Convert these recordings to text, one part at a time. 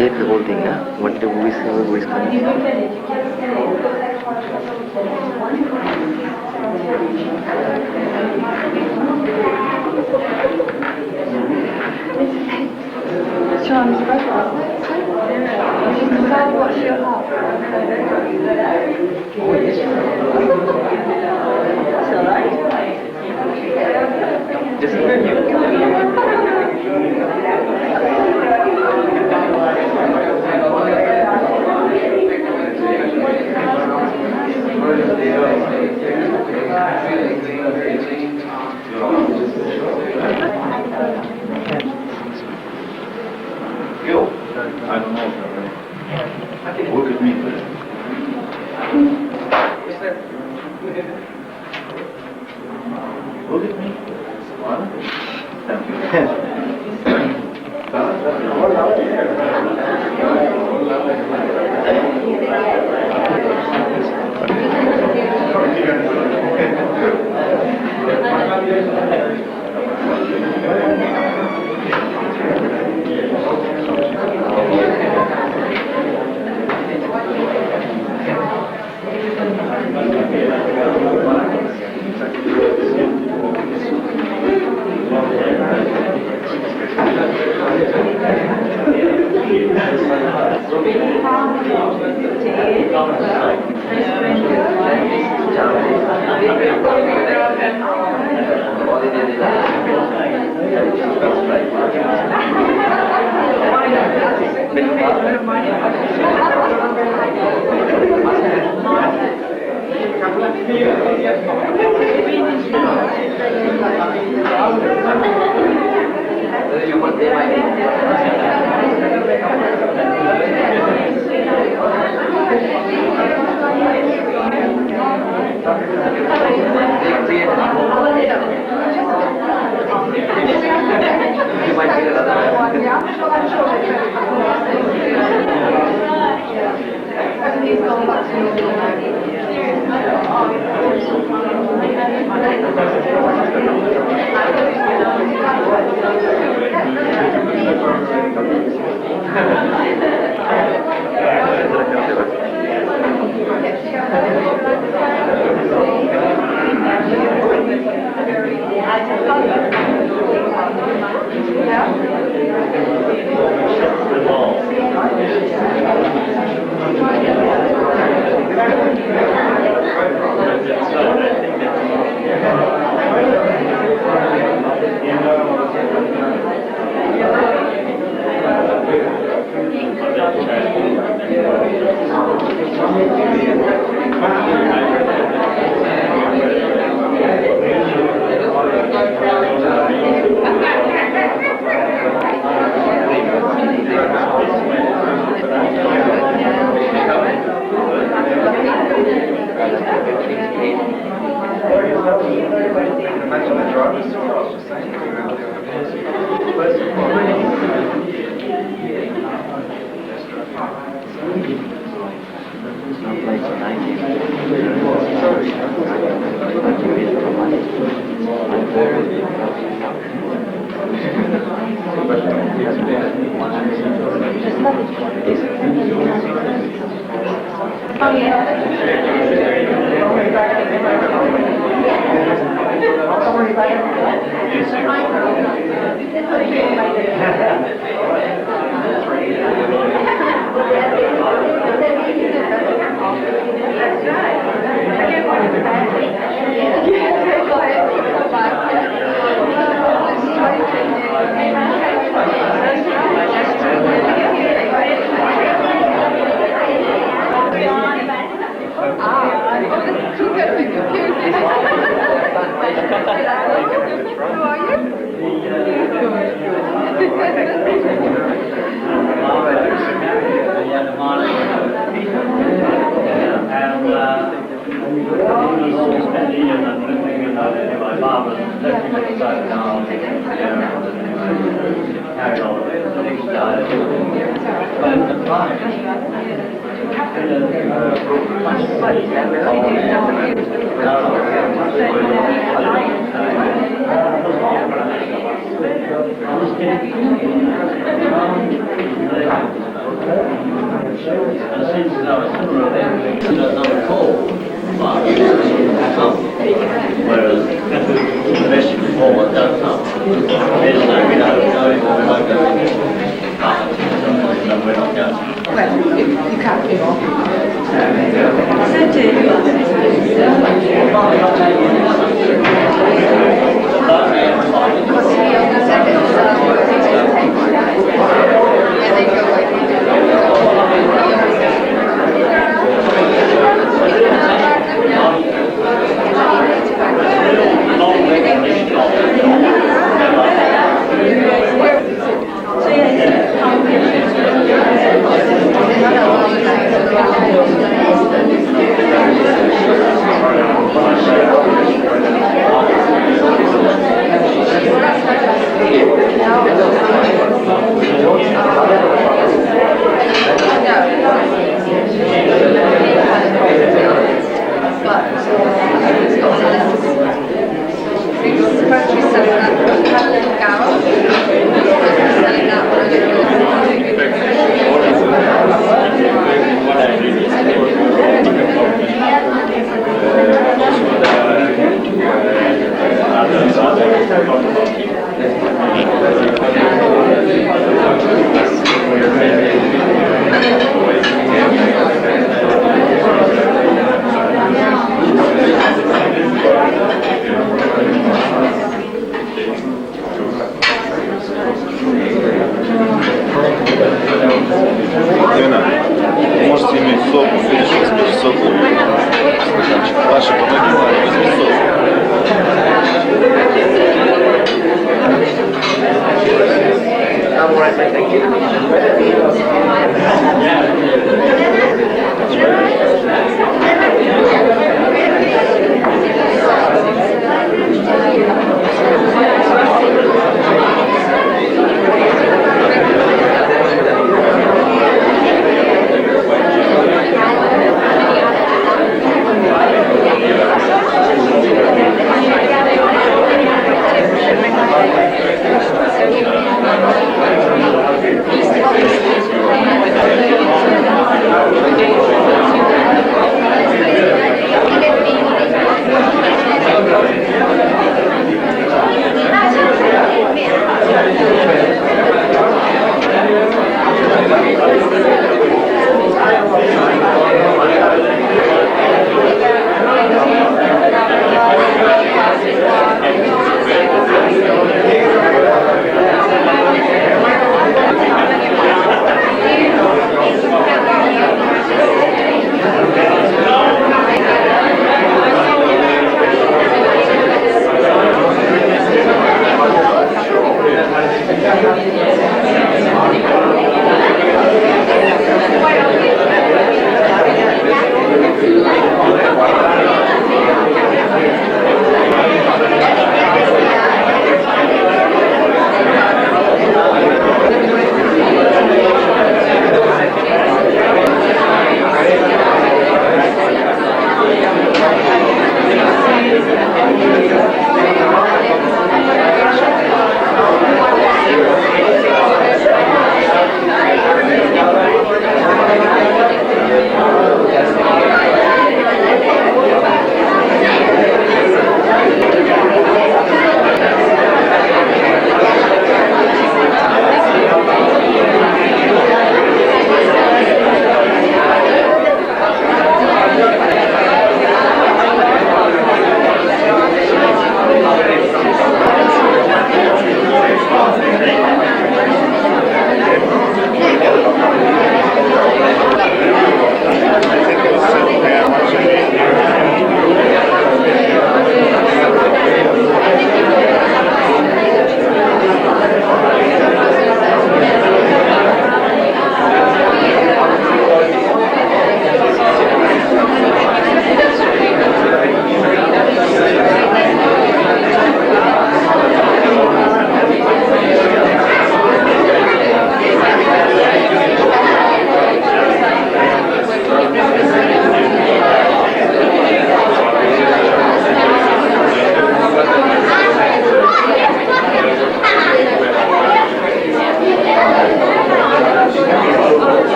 Tape the whole thing, huh? What the voice coming? Şu an biz başlıyoruz. Güzel bir şey yok. I don't know. Look at me. Look at me. Senti,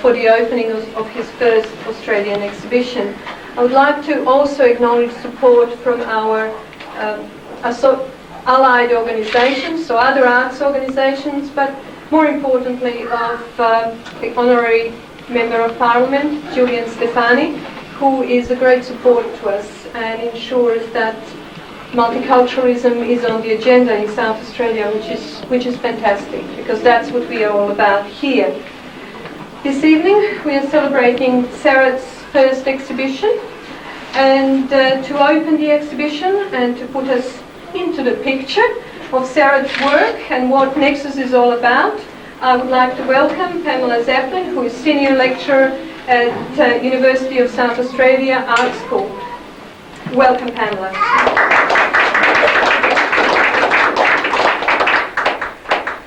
for the opening of his first Australian exhibition. I would like to also acknowledge support from our allied organisations, so other arts organisations, but more importantly of the Honorary Member of Parliament, Julian Stefani, who is a great support to us and ensures that multiculturalism is on the agenda in South Australia, which is fantastic, because that's what we are all about here. This evening we are celebrating Sarath's first exhibition, and to open the exhibition and to put us into the picture of Sarath's work and what Nexus is all about, I would like to welcome Pamela Zeppelin, who is Senior Lecturer at University of South Australia Art School. Welcome, Pamela.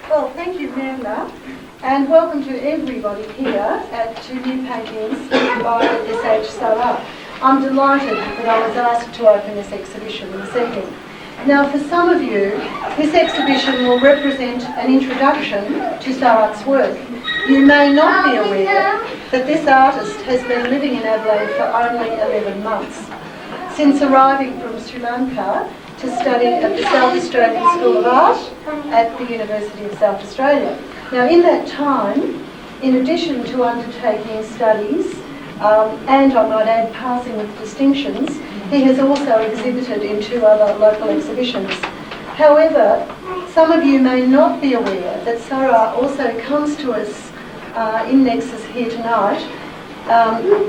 Well, thank you, Miranda, and welcome to everybody here to New Paintings by S.H.Sarath. I'm delighted that I was asked to open this exhibition this evening. Now, for some of you, this exhibition will represent an introduction to Sarath's work. You may not be aware that this artist has been living in Adelaide for only 11 months, since arriving from Sri Lanka to study at the South Australian School of Art at the University of South Australia. Now, in that time, in addition to undertaking studies, and I might add passing with distinctions, he has also exhibited in 2 other local exhibitions. However, some of you may not be aware that Sarath also comes to us in Nexus here tonight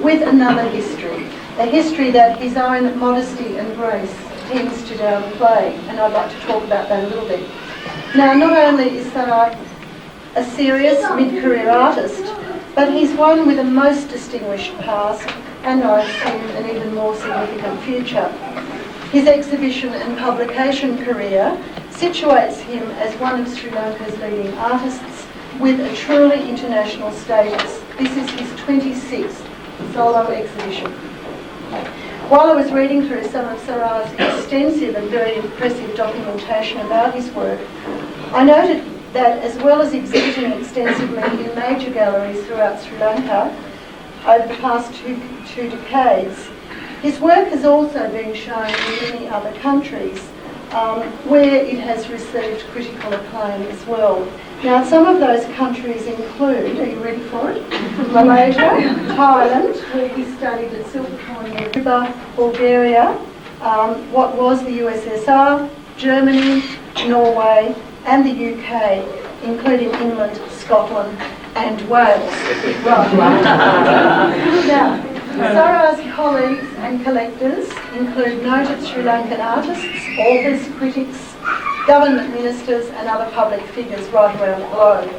with another history, a history that his own modesty and grace tends to downplay, and I'd like to talk about that a little bit. Now, not only is Sarath a serious mid-career artist, but he's one with a most distinguished past and, I assume, an even more significant future. His exhibition and publication career situates him as one of Sri Lanka's leading artists with a truly international status. This is his 26th solo exhibition. While I was reading through some of Sarath's extensive and very impressive documentation about his work, I noted that as well as exhibiting extensively in major galleries throughout Sri Lanka over the past two decades, his work has also been shown in many other countries where it has received critical acclaim as well. Now, some of those countries include, are you ready for it? Malaysia, Thailand, where he studied at Silvercorn, Cuba, Bulgaria, what was the USSR, Germany, Norway, and the UK, including England, Scotland, and Wales. Now, Sarath's colleagues and collectors include noted Sri Lankan artists, authors, critics, government ministers, and other public figures right around the globe.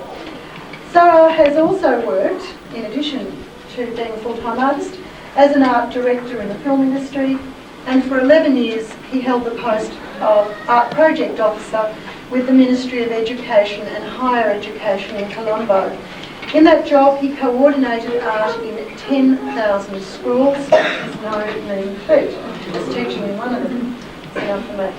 Sarath has also worked, in addition to being a full-time artist, as an art director in the film industry, and for 11 years he held the post of art project officer with the Ministry of Education and Higher Education in Colombo. In that job, he coordinated art in 10,000 schools. There's no mean feat. As teaching in one of them, it's enough for me.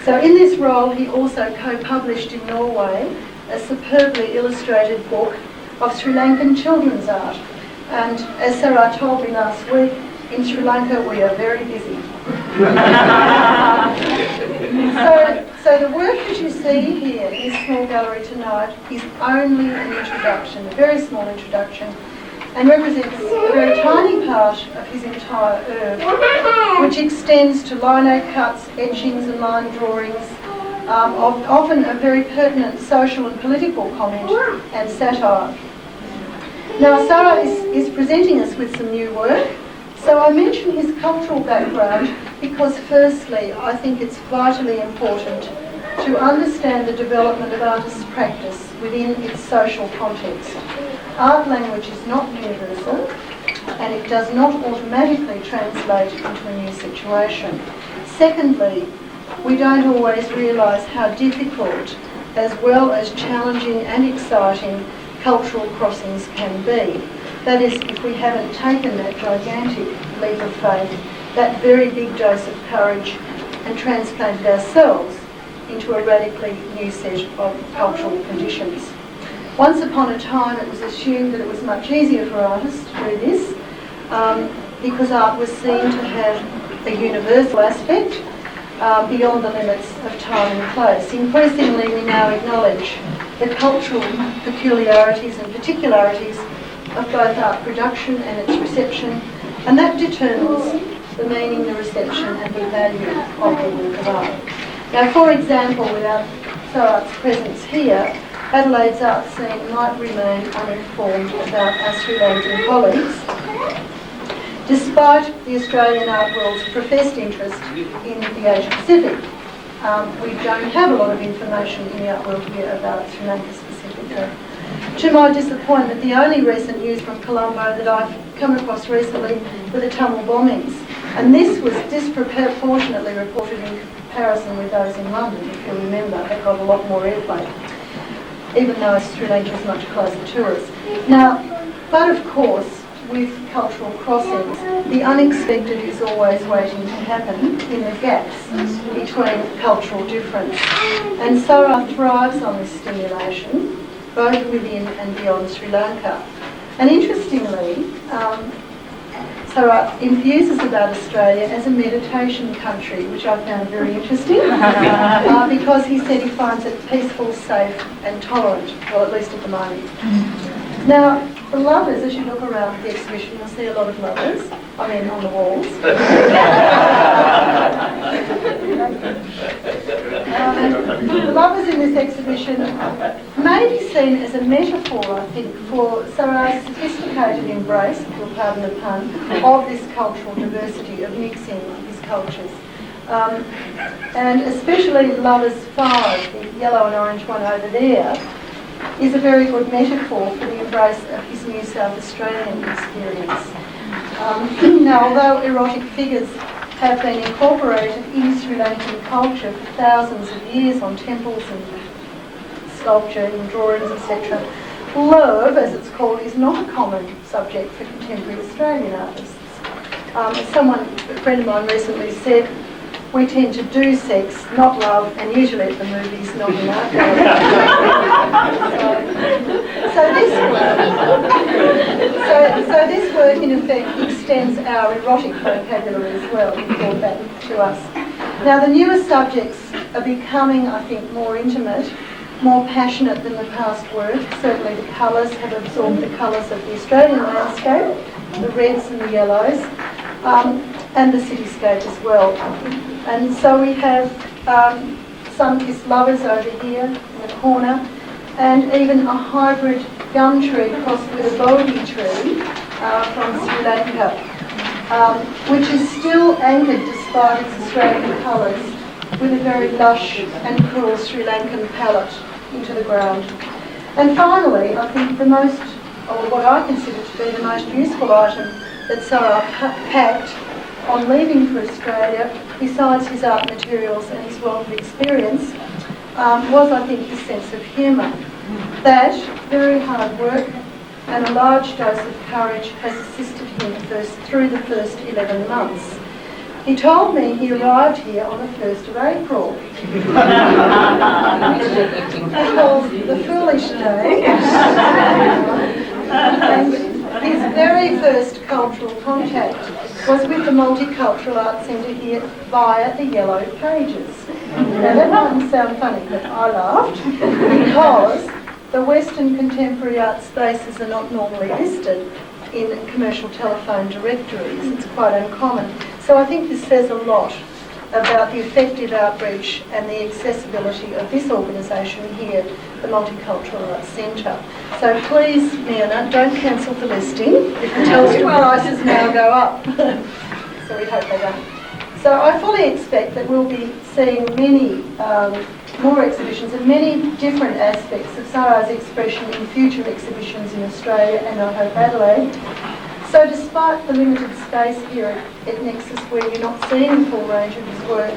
So in this role, he also co-published in Norway a superbly illustrated book of Sri Lankan children's art. And as Sarath told me last week, in Sri Lanka we are very busy. So the work that you see here in this small gallery tonight is only an introduction, a very small introduction, and represents a very tiny part of his entire oeuvre, which extends to lino cuts, etchings and line drawings, of often a very pertinent social and political comment and satire. Now, Sarath is presenting us with some new work. So I mention his cultural background because firstly, I think it's vitally important to understand the development of artists' practice within its social context. Art language is not universal and it does not automatically translate into a new situation. Secondly, we don't always realise how difficult as well as challenging and exciting cultural crossings can be. That is, if we haven't taken that gigantic leap of faith, that very big dose of courage, and transplanted ourselves into a radically new set of cultural conditions. Once upon a time it was assumed that it was much easier for artists to do this because art was seen to have a universal aspect beyond the limits of time and place. Increasingly we now acknowledge the cultural peculiarities and particularities of both art production and its reception, and that determines the meaning, the reception and the value of the work of art. Now, for example, without Sarath's presence here, Adelaide's art scene might remain uninformed about our Sri Lankan colleagues, despite the Australian art world's professed interest in the Asia Pacific. We don't have a lot of information in the art world here about Sri Lanka specifically. To my disappointment, the only recent news from Colombo that I've come across recently were the Tamil bombings. And this was disproportionately reported in comparison with those in London, if you remember. They got a lot more airplay, even though Sri Lanka is much closer to us. Now, but of course, with cultural crossings, the unexpected is always waiting to happen in the gaps between cultural difference. And Sarath thrives on this stimulation, both within and beyond Sri Lanka. And interestingly, Sarath infuses about Australia as a meditation country, which I found very interesting, because he said he finds it peaceful, safe and tolerant, well, at least at the moment. Now, the lovers, as you look around the exhibition, you'll see a lot of lovers, on the walls. The lovers in this exhibition may be seen as a metaphor, I think, for Sarath's sophisticated embrace, if you'll pardon the pun, of this cultural diversity, of mixing his cultures. And especially Lovers 5, the yellow and orange one over there, is a very good metaphor for the embrace of his new South Australian experience. Now, although erotic figures have been incorporated in Sri Lankan culture for thousands of years on temples and sculpture and drawings, etc., love, as it's called, is not a common subject for contemporary Australian artists. A friend of mine recently said, we tend to do sex, not love, and usually at the movies, not in art galleries. So this work, in effect, extends our erotic vocabulary as well, and brought that to us. Now, the newer subjects are becoming, I think, more intimate, more passionate than the past work. Certainly the colours have absorbed the colours of the Australian landscape, the reds and the yellows, and the cityscape as well. And so we have sun-kissed lovers over here in the corner, and even a hybrid gum tree crossed with a bodhi tree from Sri Lanka, which is still anchored despite its Australian colours with a very lush and cool Sri Lankan palette into the ground. And finally, I think the most, or what I consider to be the most useful item that Sarath packed on leaving for Australia, besides his art materials and his wealth of experience, was, I think, his sense of humour. That very hard work and a large dose of courage has assisted him through the first 11 months. He told me he arrived here on the 1st of April. Called the foolish day. And his very first cultural contact was with the Multicultural Arts Centre here via the Yellow Pages. Now that mightn't sound funny, but I laughed because the Western contemporary art spaces are not normally listed in commercial telephone directories. It's quite uncommon. So I think this says a lot about the effective outreach and the accessibility of this organisation here, the Multicultural Arts Centre. So please, Miona, don't cancel the listing if the Telstra prices now go up. So we hope they don't. So I fully expect that we'll be seeing many more exhibitions and many different aspects of Sarath's expression in future exhibitions in Australia and I hope Adelaide. So despite the limited space here at Nexus where you're not seeing the full range of his work,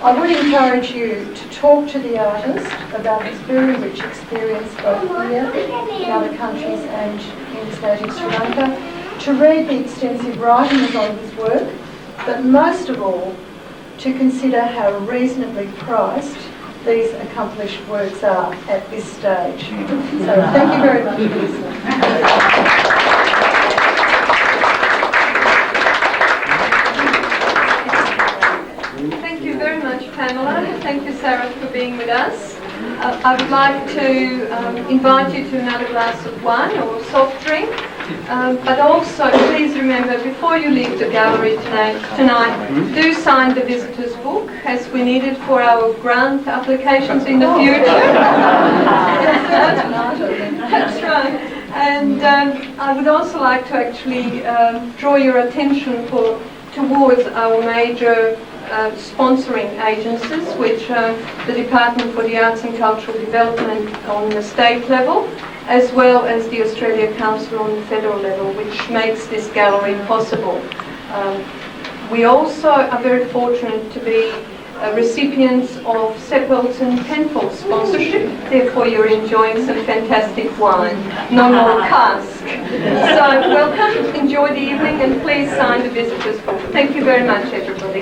I would encourage you to talk to the artist about his very rich experience both here, in other countries and in his native Sri Lanka, to read the extensive writings on his work, but most of all, to consider how reasonably priced these accomplished works are at this stage. So thank you very much for listening. Thank you very much, Pamela. Thank you, Sarah, for being with us. I would like to invite you to another glass of wine or soft drink. But also, please remember, before you leave the gallery tonight, do sign the visitor's book, as we need it for our grant applications in the future. That's right. And I would also like to actually draw your attention towards our major sponsoring agencies, which are the Department for the Arts and Cultural Development on the state level, as well as the Australia Council on the federal level, which makes this gallery possible. We also are very fortunate to be recipients of Seppelt's and Penfold's sponsorship, therefore you're enjoying some fantastic wine, no more cask. So welcome, enjoy the evening, and please sign the visitor's book. Thank you very much, everybody.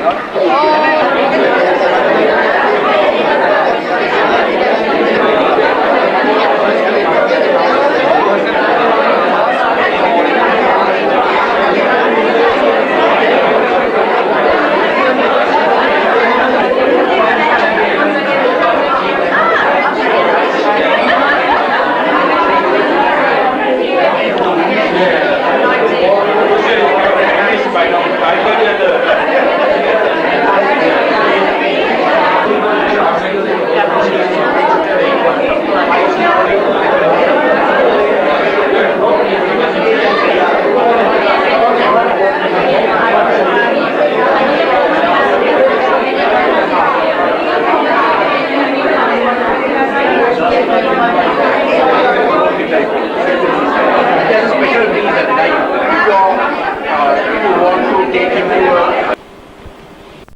Oh.